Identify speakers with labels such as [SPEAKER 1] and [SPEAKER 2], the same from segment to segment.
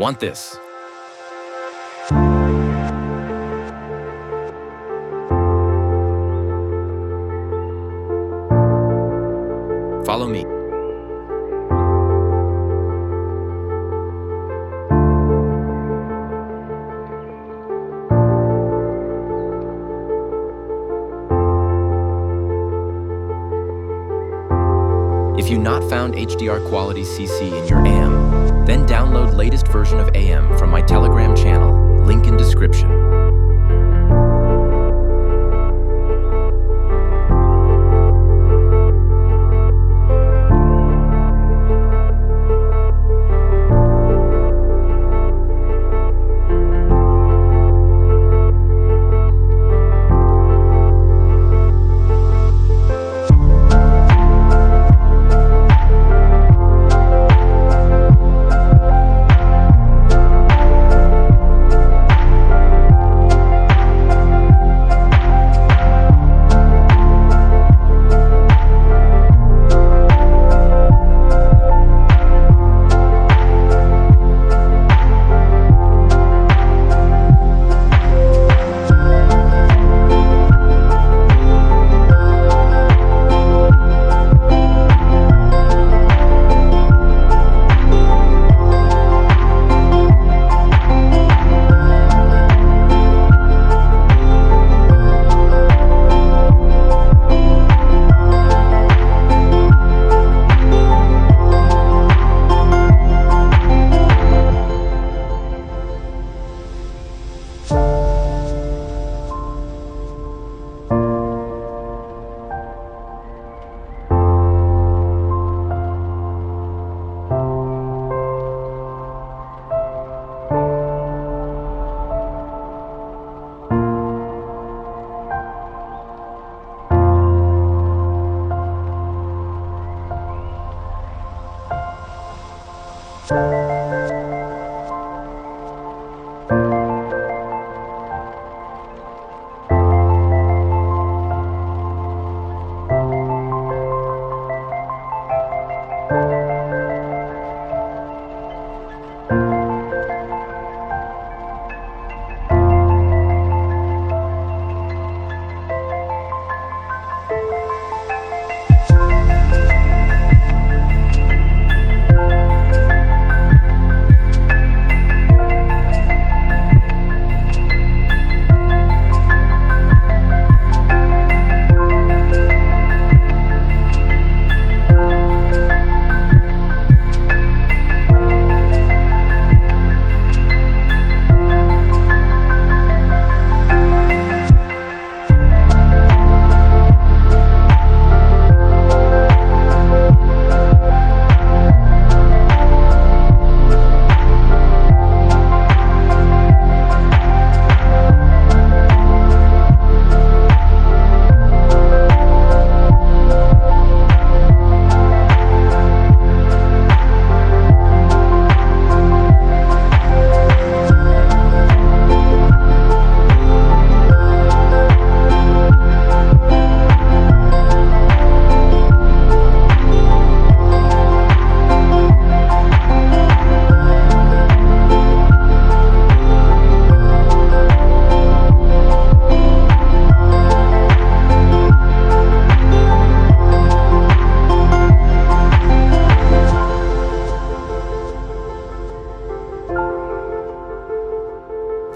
[SPEAKER 1] Want this? Follow me. If you've not found HDR Quality CC in your AM, then download latest version of AM from my Telegram channel, link in description.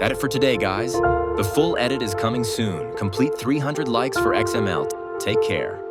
[SPEAKER 1] That's it for today, guys. The full edit is coming soon. Complete 300 likes for XML. Take care.